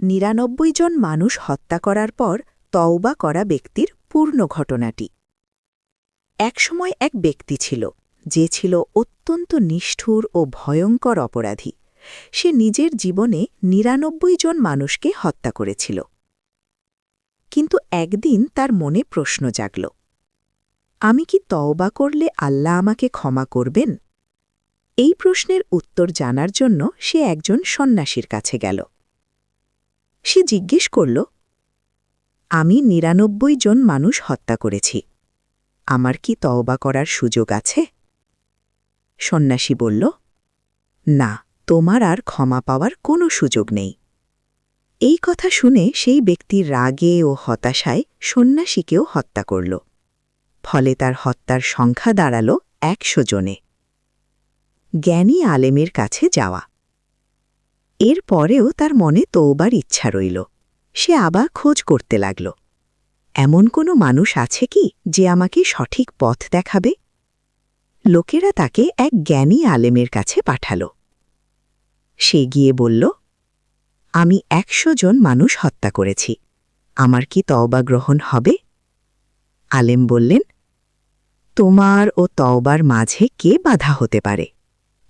৯৯ জন মানুষ হত্যা করার পর তওবা করা ব্যক্তির পূর্ণ ঘটনাটি। একসময় এক ব্যক্তি ছিল, যে ছিল অত্যন্ত নিষ্ঠুর ও ভয়ঙ্কর অপরাধী। সে নিজের জীবনে ৯৯ জন মানুষকে হত্যা করেছিল। কিন্তু একদিন তার মনে প্রশ্ন জাগল, আমি কি তওবা করলে আল্লাহ আমাকে ক্ষমা করবেন? এই প্রশ্নের উত্তর জানার জন্য সে একজন সন্ন্যাসীর কাছে গেল। সে জিজ্ঞেস করল, আমি ৯৯ জন মানুষ হত্যা করেছি, আমার কি তওবা করার সুযোগ আছে? সন্ন্যাসী বলল, না, তোমার আর ক্ষমা পাওয়ার কোনো সুযোগ নেই। এই কথা শুনে সেই ব্যক্তি রাগে ও হতাশায় সন্ন্যাসীকেও হত্যা করল। ফলে তার হত্যার সংখ্যা দাঁড়াল ১০০ জনে। জ্ঞানী আলেমের কাছে যাওয়া। এর পরেও তার মনে তওবার ইচ্ছা রইল। সে আবার খোঁজ করতে লাগল, এমন কোনো মানুষ আছে কি যে আমাকে সঠিক পথ দেখাবে? লোকেরা তাকে এক জ্ঞানী আলেমের কাছে পাঠাল। সে গিয়ে বলল, আমি ১০০ জন মানুষ হত্যা করেছি, আমার কি তওবা গ্রহণ হবে? আলেম বললেন, তোমার ও তওবার মাঝে কে বাধা হতে পারে?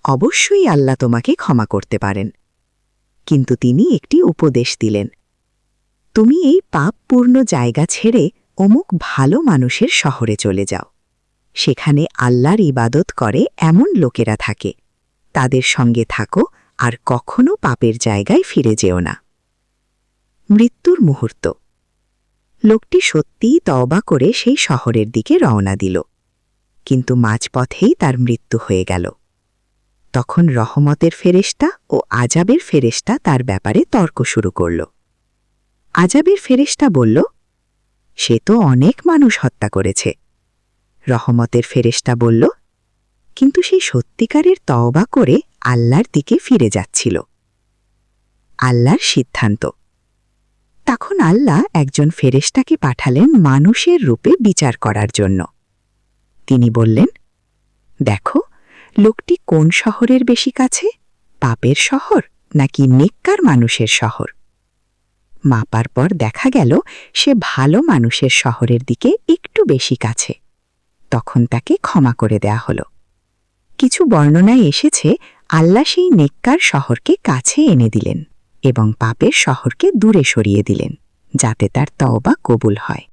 অবশ্যই আল্লাহ তোমাকে ক্ষমা করতে পারেন। কিন্তু তিনি একটি উপদেশ দিলেন, তুমি এই পাপপূর্ণ জায়গা ছেড়ে অমুক ভালো মানুষের শহরে চলে যাও। সেখানে আল্লাহর ইবাদত করে এমন লোকেরা থাকে, তাদের সঙ্গে থাকো আর কখনো পাপের জায়গায় ফিরে যেও না। মৃত্যুর মুহূর্ত। লোকটি সত্যিই তওবা করে সেই শহরের দিকে রওনা দিল, কিন্তু মাঝপথেই তার মৃত্যু হয়ে গেল। তখন রহমতের ফেরেশতা ও আযাবের ফেরেশতা তার ব্যাপারে তর্ক শুরু করল। আযাবের ফেরেশতা বলল, সে তো অনেক মানুষ হত্যা করেছে। রহমতের ফেরেশতা বলল, কিন্তু সে সত্যিকারের তওবা করে আল্লাহর দিকে ফিরে যাচ্ছিল। আল্লাহর সিদ্ধান্ত। তখন আল্লাহ একজন ফেরেশতাকে পাঠালেন মানুষের রূপে বিচার করার জন্য। তিনি বললেন, দেখো, লোকটি কোন শহরের বেশি কাছে, পাপের শহর নাকি নেককার মানুষের শহর? মাপার পর দেখা গেল সে ভালো মানুষের শহরের দিকে একটু বেশি কাছে। তখন তাকে ক্ষমা করে দেয়া হল। কিছু বর্ণনায় এসেছে, আল্লাহ সেই নেককার শহরকে কাছে এনে দিলেন এবং পাপের শহরকে দূরে সরিয়ে দিলেন, যাতে তার তওবা কবুল হয়।